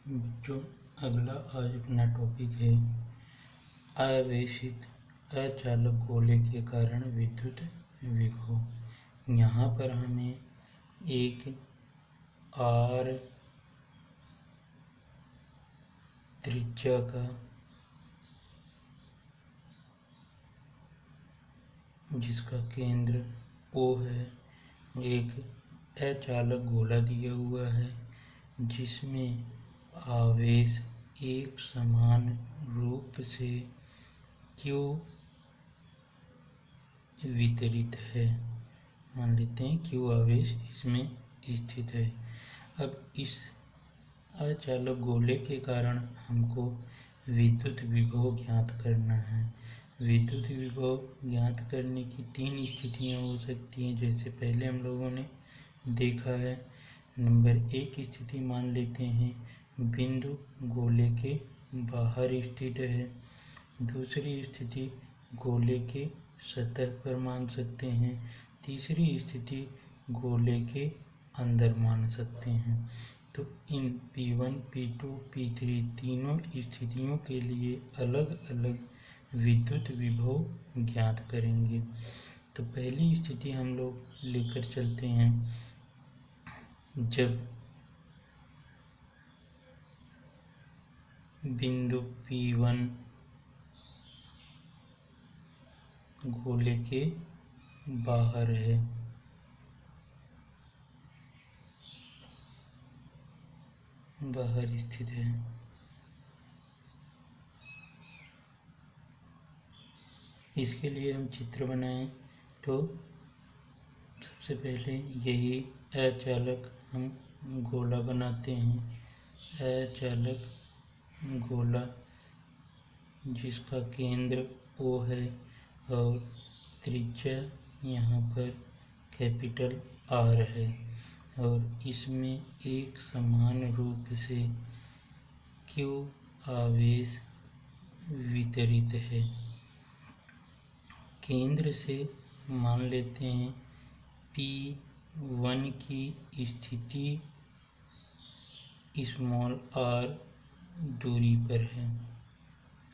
बच्चों, अगला आज अपना टॉपिक है आवेशित अचालक गोले के कारण विद्युत विभव। यहाँ पर हमें एक आर त्रिज्या का जिसका केंद्र O है एक अचालक गोला दिया हुआ है जिसमें आवेश एक समान रूप से क्यों वितरित है। मान लेते हैं क्यों आवेश इसमें स्थित है। अब इस अचालक गोले के कारण हमको विद्युत विभव ज्ञात करना है। विद्युत विभव ज्ञात करने की तीन स्थितियां हो सकती हैं, जैसे पहले हम लोगों ने देखा है। नंबर एक स्थिति मान लेते हैं बिंदु गोले के बाहर स्थित है। दूसरी स्थिति गोले के सतह पर मान सकते हैं। तीसरी स्थिति गोले के अंदर मान सकते हैं। तो इन P1, P2, P3 तीनों स्थितियों के लिए अलग अलग विद्युत विभव ज्ञात करेंगे। तो पहली स्थिति हम लोग लेकर चलते हैं, जब बिंदु P1 गोले के बाहर है, बाहर स्थित है। इसके लिए हम चित्र बनाएं तो सबसे पहले यही अचालक हम गोला बनाते हैं। अचालक गोला जिसका केंद्र O है और त्रिज्या यहाँ पर कैपिटल R है और इसमें एक समान रूप से Q आवेश वितरित है। केंद्र से मान लेते हैं P1 की स्थिति स्मॉल r दूरी पर है,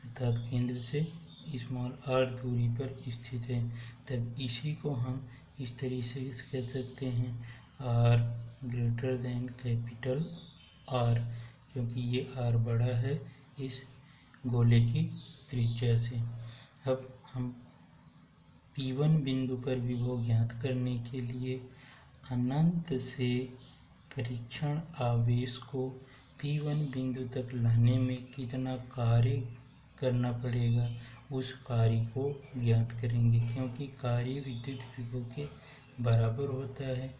अर्थात केंद्र से स्मॉल r दूरी पर स्थित है। तब इसी को हम इस तरीके से कह सकते हैं r greater than capital R, क्योंकि ये r बड़ा है इस गोले की त्रिज्या से। अब हम P1 बिंदु पर विभव ज्ञात करने के लिए अनंत से परीक्षण आवेश को P1 बिंदु तक लाने में कितना कार्य करना पड़ेगा, उस कार्य को ज्ञात करेंगे, क्योंकि कार्य विद्युत विभव के बराबर होता है।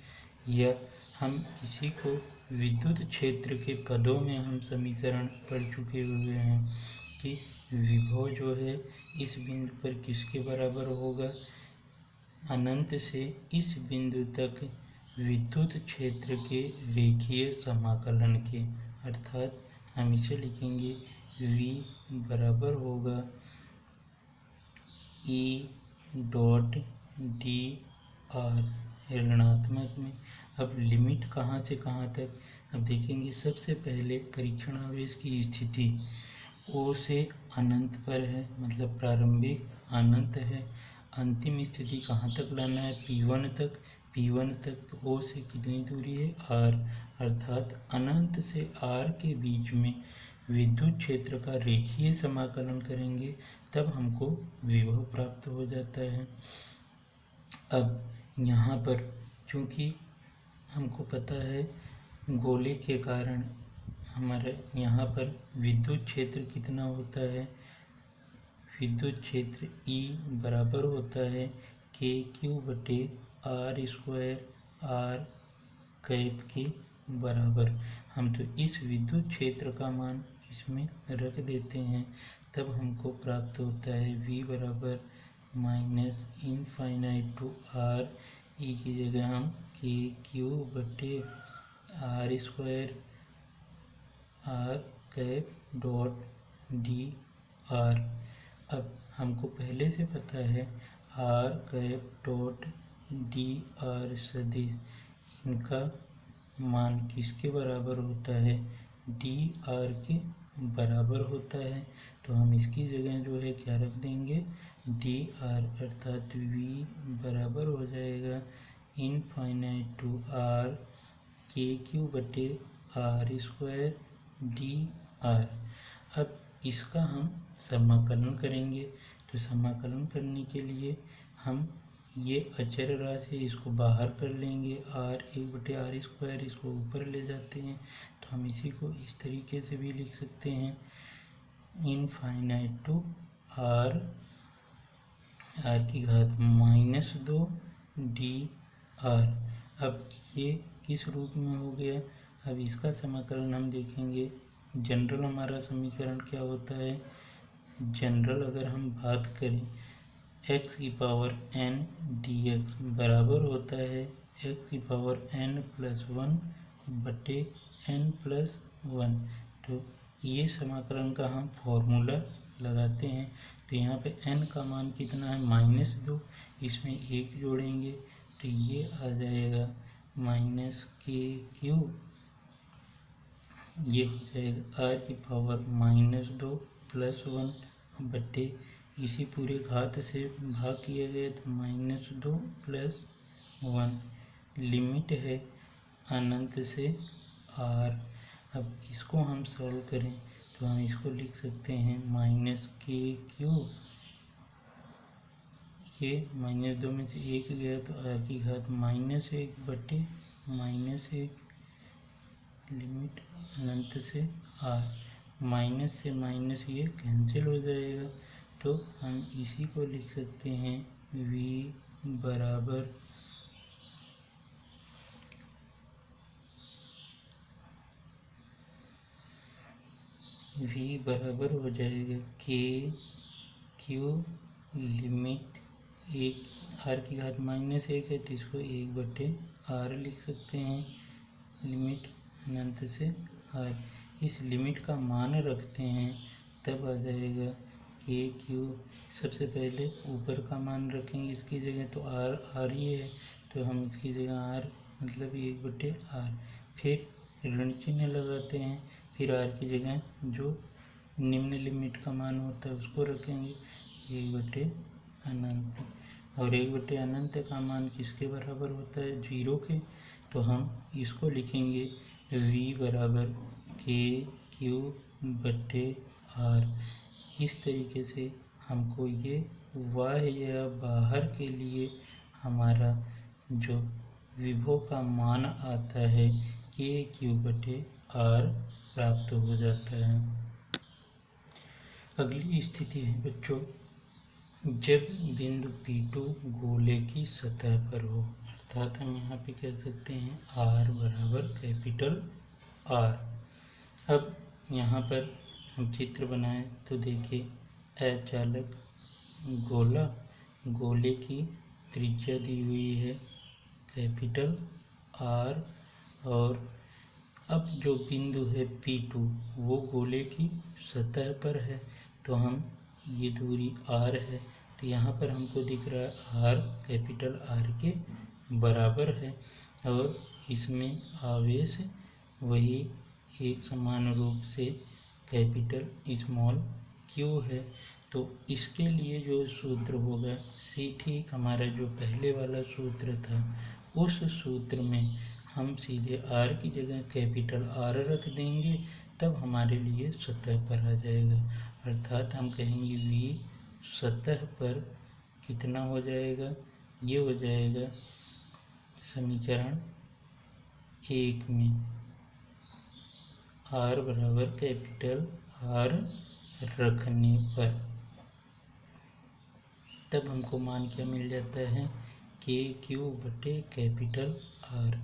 या हम इसी को विद्युत क्षेत्र के पदों में हम समीकरण पढ़ चुके हुए हैं कि विभव जो है इस बिंदु पर किसके बराबर होगा, अनंत से इस बिंदु तक विद्युत क्षेत्र के रेखीय समाकलन के। अर्थात हम इसे लिखेंगे V बराबर होगा E डॉट डी आर ऋणात्मक में। अब लिमिट कहाँ से कहाँ तक, अब देखेंगे। सबसे पहले परीक्षण आवेश की स्थिति O से अनंत पर है, मतलब प्रारंभिक अनंत है। अंतिम स्थिति कहाँ तक लाना है, P1 तक। P1 तक तो O से कितनी दूरी है, R, अर्थात अनंत से R के बीच में विद्युत क्षेत्र का रेखीय समाकलन करेंगे, तब हमको विभव प्राप्त हो जाता है। अब यहाँ पर चूँकि हमको पता है गोले के कारण हमारे यहाँ पर विद्युत क्षेत्र कितना होता है, विद्युत क्षेत्र E बराबर होता है KQ बटे R स्क्वायर R कैप के बराबर। हम तो इस विद्युत क्षेत्र का मान इसमें रख देते हैं, तब हमको प्राप्त होता है V बराबर minus infinite to R। E की जगह हम KQ बटे R square R cap dot D R. अब हमको पहले से पता है R cap dot D R सदिश, इनका मान किसके बराबर होता है, डी आर के बराबर होता है। तो हम इसकी जगह जो है क्या रख देंगे, डी आर, अर्थात वी बराबर हो जाएगा इनफाइनाइट टू आर के क्यू बटे आर स्क्वायर डी आर। अब इसका हम समाकलन करेंगे। तो समाकलन करने के लिए हम ये अचर राशि है इसको बाहर कर लेंगे, आर एक बटे आर स्क्वायर, इसको ऊपर ले जाते हैं। तो हम इसी को इस तरीके से भी लिख सकते हैं, इनफाइनाइट टू आर की घात -2 डी आर। अब ये किस रूप में हो गया, अब इसका समाकलन हम देखेंगे। जनरल हमारा समीकरण क्या होता है, जनरल अगर हम बात करें x की पावर n dx बराबर होता है x की पावर n+1 बटे n+1। तो ये समाकलन का हम फॉर्मूला लगाते हैं। तो यहाँ पे n का मान कितना है, -2, इसमें 1 जोड़ेंगे तो ये आ जाएगा -k3, ये हो जाएगा r की पावर -2 + 1 बटे इसी पूरे घात से भाग किया गया तो -2 + 1। लिमिट है अनंत से r। अब इसको हम सॉल्व करें तो हम इसको लिख सकते हैं -k3, ये -2 में से 1 गया तो r की घात -1 बटे -1, लिमिट अनंत से r, माइनस से माइनस ये कैंसिल हो जाएगा। तो हम इसी को लिख सकते हैं v बराबर हो जाएगा k3 लिमिट 1, r की घात -1 है तो इसको 1 बटे r लिख सकते हैं, लिमिट अनंत से r। इस लिमिट का मान रखते हैं तब आ जाएगा k3, सबसे पहले ऊपर का मान रखेंगे इसकी जगह तो r ये है तो हम इसकी जगह r मतलब 1 बटे r, फिर ऋण चिन्ह लगाते हैं, फिर r की जगह जो निम्न लिमिट का मान होता है उसको रखेंगे 1 बटे अनंत, और 1 बटे अनंत का मान किसके बराबर होता है, 0 के। तो हम इसको लिखेंगे v बराबर k3 बटे r। इस तरीके से हमको ये बाह्य या बाहर के लिए हमारा जो विभव का मान आता है k3 बटे r प्राप्त हो जाता है। अगली स्थिति है बच्चों, जब बिंदु P2 गोले की सतह पर हो, अर्थात हम यहाँ पे कह सकते हैं r बराबर कैपिटल R। अब यहाँ पर हम चित्र बनाएं तो देखिए अचालक गोले की त्रिज्या दी हुई है कैपिटल R, और अब जो बिंदु है P2 वो गोले की सतह पर है। तो हम ये दूरी R है तो यहाँ पर हमको दिख रहा है R कैपिटल R के बराबर है, और इसमें आवेश वही एक समान रूप से कैपिटल स्मॉल q है। तो इसके लिए जो सूत्र होगा ठीक हमारा जो पहले वाला सूत्र था उस सूत्र में हम सीधे r की जगह कैपिटल R रख देंगे, तब हमारे लिए सतह पर आ जाएगा। अर्थात हम कहेंगे v सतह पर कितना हो जाएगा, ये हो जाएगा समीकरण 1 में r बराबर कैपिटल R रखने पर, तब हमको मान क्या मिल जाता है, k3 बटे कैपिटल R।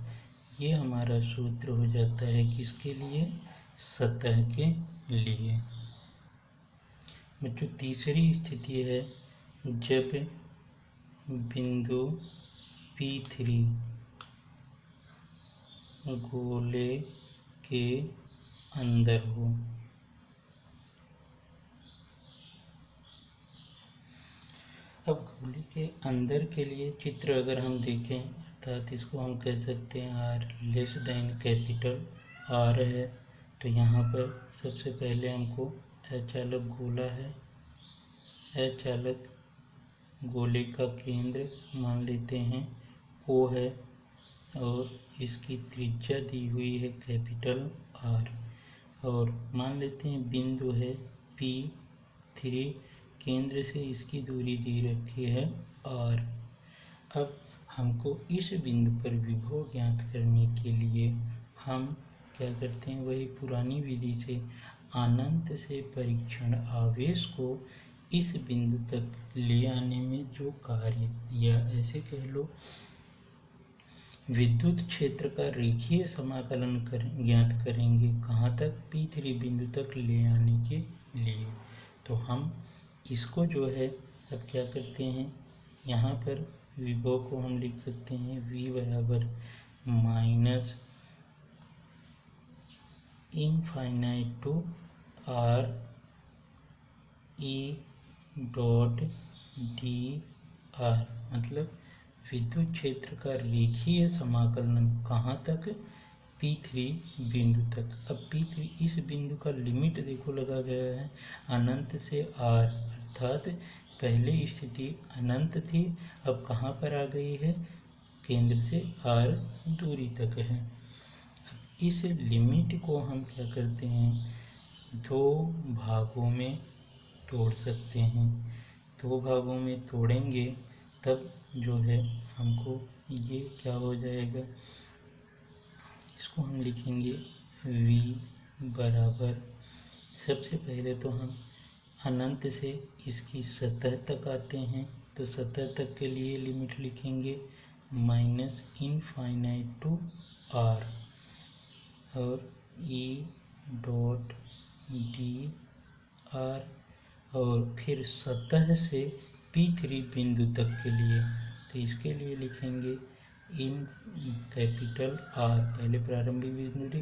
ये हमारा सूत्र हो जाता है किसके लिए, सतह के लिए। बच्चों तीसरी स्थिति है, जब बिंदु P3 गोले के अंदर हो। अब गोले के अंदर के लिए चित्र अगर हम देखें, अर्थात इसको हम कह सकते हैं R less than capital R है, तो यहाँ पर सबसे पहले हमको अचालक गोला है, अचालक गोले का केंद्र मान लेते हैं O है और इसकी त्रिज्या दी हुई है कैपिटल R, और मान लेते हैं बिंदु है P3, केंद्र से इसकी दूरी दी रखी है R। अब हमको इस बिंदु पर विभव ज्ञात करने के लिए हम क्या करते हैं, वही पुरानी विधि से अनंत से परीक्षण आवेश को इस बिंदु तक ले आने में जो कार्य, या ऐसे कह लो विद्युत क्षेत्र का रेखीय समाकलन ज्ञात करेंगे। कहाँ तक? P3 बिंदु तक ले आने के लिए। तो हम इसको जो है अब क्या करते हैं, यहाँ पर विभव को हम लिख सकते हैं V बराबर minus infinite to R E dot D R, मतलब विद्युत क्षेत्र का रेखीय समाकलन कहाँ तक? P3 बिंदु तक। अब P3 इस बिंदु का लिमिट देखो लगा गया है अनंत से R, अर्थात पहले स्थिति अनंत थी, अब कहाँ पर आ गई है? केंद्र से R दूरी तक है। अब इस लिमिट को हम क्या करते हैं, दो भागों में तोड़ सकते हैं। दो भागों में तोड़ेंगे तब जो है हमको ये क्या हो जाएगा, इसको हम लिखेंगे V बराबर, सबसे पहले तो हम अनंत से इसकी सतह तक आते हैं, तो सतह तक के लिए लिमिट लिखेंगे माइनस इनफाइनाइट टू R और E डॉट डी आर, और फिर सतह से P3 बिंदु तक के लिए, तो इसके लिए लिखेंगे इन कैपिटल R, पहले प्रारंभिक बिंदु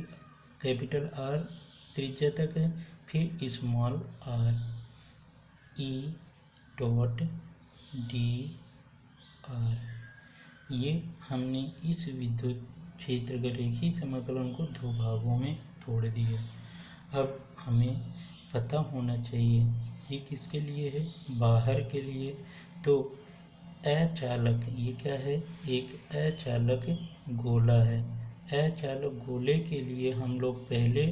कैपिटल R त्रिज्या तक है, फिर small r E dot D are. ये हमने इस विद्युत क्षेत्र के रेखीय समाकलन को दो भागों में तोड़ दिया। अब हमें पता होना चाहिए ये किसके लिए है, बाहर के लिए। तो अचालक, ये क्या है, एक अचालक गोला है। अचालक गोले के लिए हम लोग पहले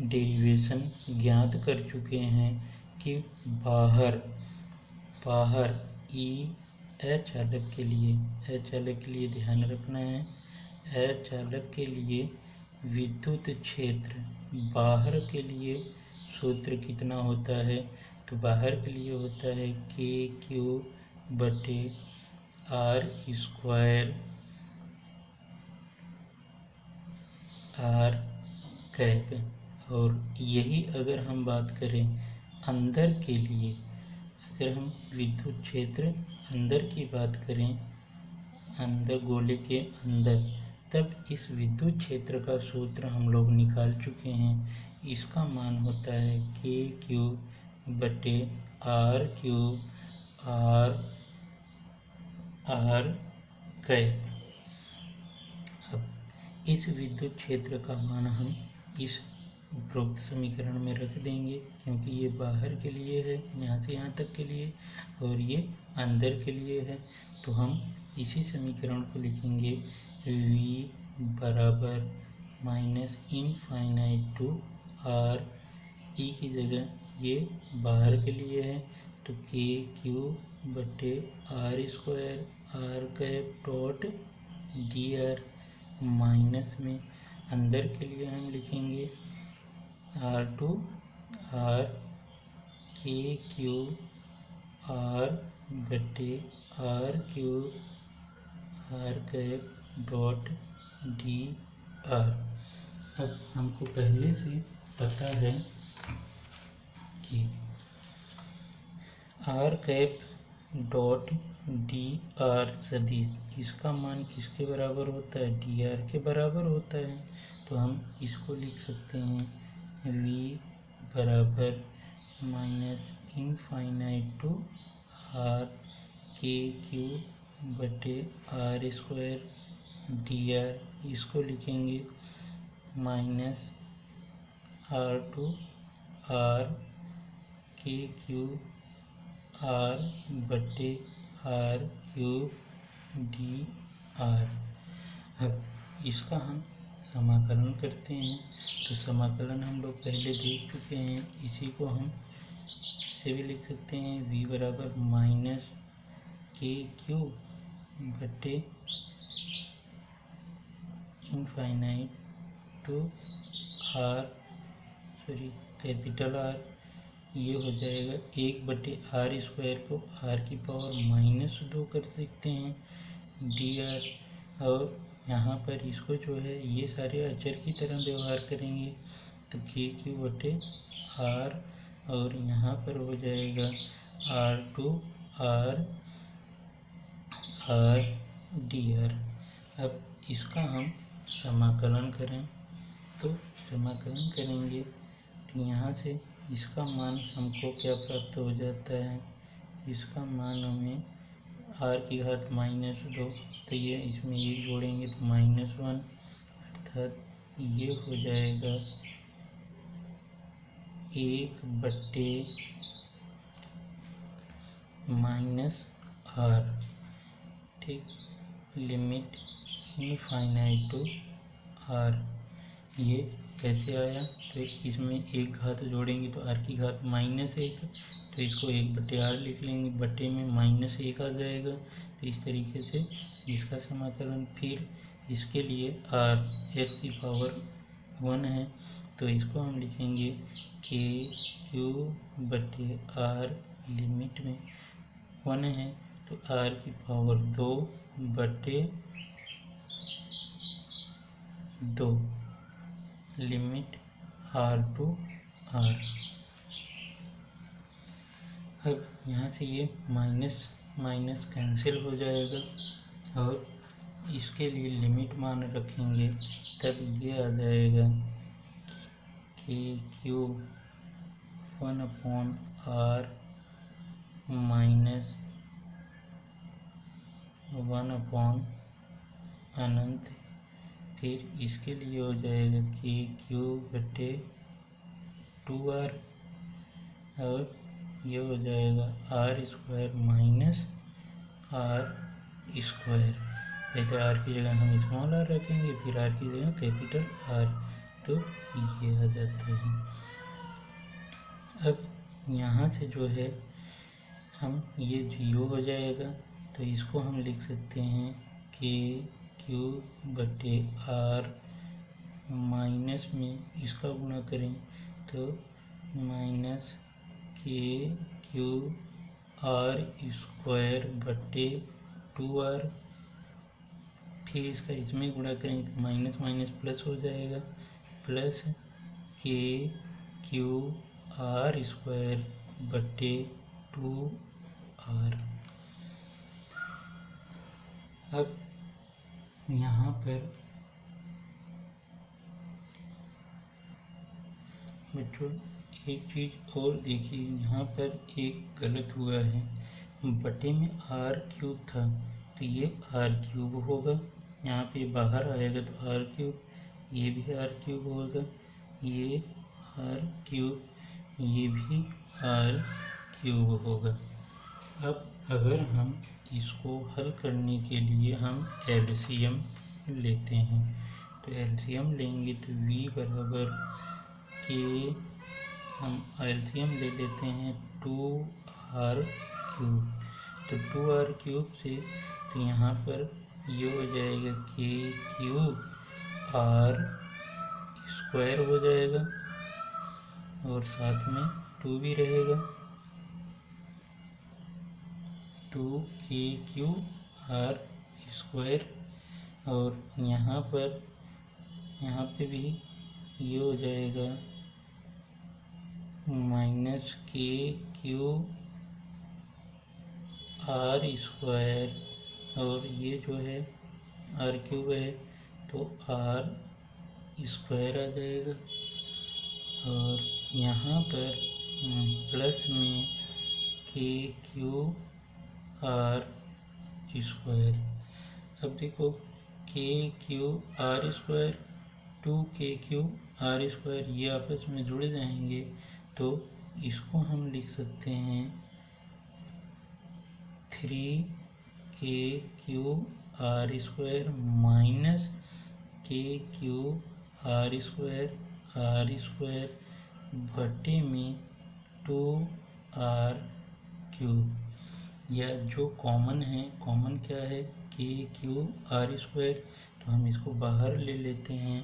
डेरिवेशन ज्ञात कर चुके हैं कि बाहर ई अचालक के लिए ध्यान रखना है, अचालक के लिए विद्युत क्षेत्र बाहर के लिए सूत्र कितना होता है, तो बाहर के लिए होता है KQ बटे R स्क्वायर R कैप। और यही अगर हम बात करें अंदर के लिए, अगर हम विद्युत क्षेत्र अंदर की बात करें, अंदर गोले के अंदर, तब इस विद्युत क्षेत्र का सूत्र हम लोग निकाल चुके हैं। इसका मान होता है KQ बटे R क्यूब R कैप। अब इस विद्युत क्षेत्र का मान हम इस उपरोक्त समीकरण में रख देंगे, क्योंकि ये बाहर के लिए है, यहाँ से यहाँ तक के लिए, और ये अंदर के लिए है। तो हम इसी समीकरण को लिखेंगे V बराबर minus infinite to R, E की जगह ये बाहर के लिए है, तो KQ बटे R square R cap dot DR, minus में अंदर के लिए हम लिखेंगे R2 R KQ R बटे R cube R cap dot DR। अब हमको पहले से पता है कि R कैप डॉट DR सदिश, इसका मान किसके बराबर होता है, DR के बराबर होता है। तो हम इसको लिख सकते हैं V बराबर minus infinite to R KQ बटे R स्क्वायर DR, इसको लिखेंगे minus R2 R K Q R बटे R क्यूब डी आर। अब इसका हम समाकलन करते हैं। तो समाकलन हम लोग पहले देख चुके हैं, इसी को हम से भी लिख सकते हैं। v बराबर माइनस के क्यू बटे infinite to R capital R, ये हो जाएगा 1/r² को r की पावर -2 कर सकते हैं dr। और यहाँ पर इसको जो है ये सारे अचर की तरह व्यवहार करेंगे, तो के क्यू बटे r, और यहाँ पर हो जाएगा r2 r dr। अब इसका हम समाकलन करें, तो समाकलन करेंगे तो यहाँ से इसका मान हमको क्या प्राप्त हो जाता है, इसका मान हमें r की घात -2, तो ये इसमें एक जोड़ेंगे तो -1, अर्थात ये हो जाएगा 1/-r। ठीक, लिमिट इनफाइनाइट टू r। ये कैसे आया, तो इसमें एक घात जोड़ेंगे तो r की घात -1, तो इसको 1/r लिख लेंगे, बटे में -1 आ जाएगा। तो इस तरीके से इसका समाकलन। फिर इसके लिए r x की पावर 1 है, तो इसको हम लिखेंगे के क्यू बटे r, लिमिट में 1 है तो r की पावर 2 बटे 2, लिमिट r टू r। अब यहाँ से ये माइनस माइनस कैंसिल हो जाएगा और इसके लिए लिमिट मान रखेंगे, तब ये आ जाएगा कि क्यू 1/r माइनस 1/अनंत। फिर इसके लिए हो जाएगा कि क्यू बटे 2r, और ये हो जाएगा r² माइनस r²। पहले r की जगह हम स्मॉल r रखेंगे, फिर r की जगह कैपिटल R, तो ये आ जाता है। अब यहाँ से जो है हम ये 0 हो जाएगा, तो इसको हम लिख सकते हैं कि क्यू बटे r माइनस में इसका गुणा करें तो माइनस के क्यू r² बटे 2r। फिर इसका इसमें गुणा करें तो माइनस माइनस प्लस हो जाएगा, प्लस के क्यू r² बटे 2r। अब यहाँ पर बच्चों एक चीज़ और देखिए, यहाँ पर एक गलत हुआ है, बटे में r³ था तो ये r³ होगा, यहाँ पे बाहर आएगा तो r³, ये भी r³ होगा, ये r³, ये भी r³ होगा। अब अगर हम इसको हल करने के लिए हम एलसीएम लेते हैं, तो एलसीएम लेंगे तो v बराबर के, हम एलसीएम ले लेते हैं 2r³, तो 2r³ से तो यहाँ पर ये हो जाएगा के क्यू r² हो जाएगा, और साथ में 2 भी रहेगा, 2kq r²। और यहाँ पे भी ये हो जाएगा माइनस के क्यू r², और ये जो है r³ है तो r² आ जाएगा, और यहाँ पर प्लस में के क्यू r²। अब देखो के क्यू r², 2k³ r² ये आपस में जुड़ जाएंगे, तो इसको हम लिख सकते हैं 3k³ माइनस k³ बटे में 2r³, या जो कॉमन है, कॉमन क्या है k³r², तो हम इसको बाहर ले लेते हैं,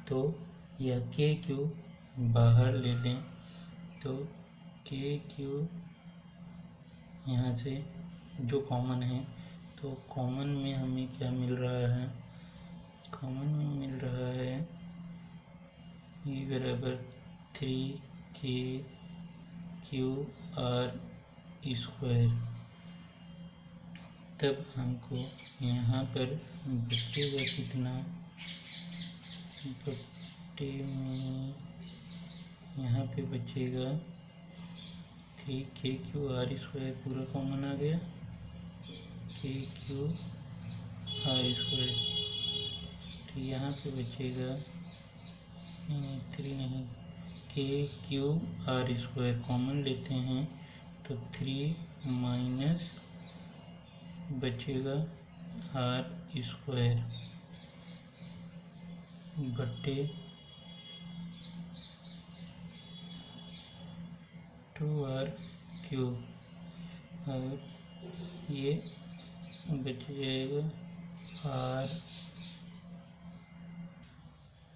तो या k³ बाहर ले लें तो k³ यहाँ से जो कॉमन है, तो कॉमन में हमें क्या मिल रहा है, कॉमन में मिल रहा है e बराबर 3k³r²। तब हमको यहाँ पर बचेगा कितना, बट्टे में यहाँ पे बचेगा 3k³r² पूरा कॉमन आ गया, k³r², तो यहाँ पे बचेगा 3 नहीं, k³r² कॉमन लेते हैं तो 3 माइनस बचेगा r² बटे 2r³ और ये बच जाएगा r।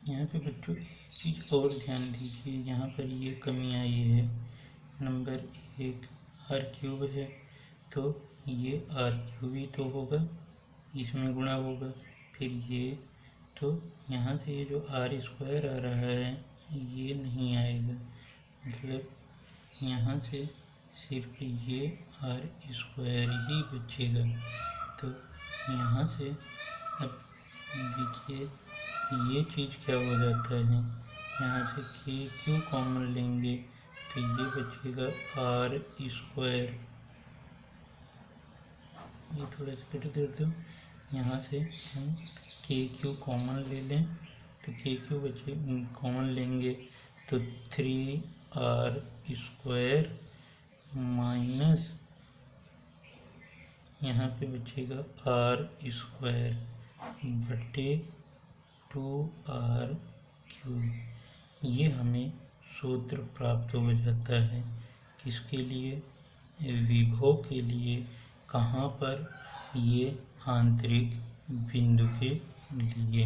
यहाँ पे बच्चों एक चीज़ और ध्यान दीजिए, यहाँ पर ये कमी आई है, नंबर 1 r³ है, तो ये r³ ही तो होगा, इसमें गुणा होगा, फिर ये, तो यहाँ से ये जो r² आ रहा है ये नहीं आएगा, मतलब यहाँ से सिर्फ ये r² ही बचेगा। तो यहाँ से अब देखिए ये चीज़ क्या हो जाता है, यहाँ से k³ कॉमन लेंगे तो ये बचेगा r², ये थोड़ा सा कट कर दो, यहाँ से हम k³ कॉमन ले लें तो k³ बचे कॉमन लेंगे तो 3r² माइनस यहाँ पे बचेगा r² बटे 2r³। ये हमें सूत्र प्राप्त हो जाता है, किसके लिए, विभव के लिए, कहाँ पर, ये आंतरिक बिंदु के लिए।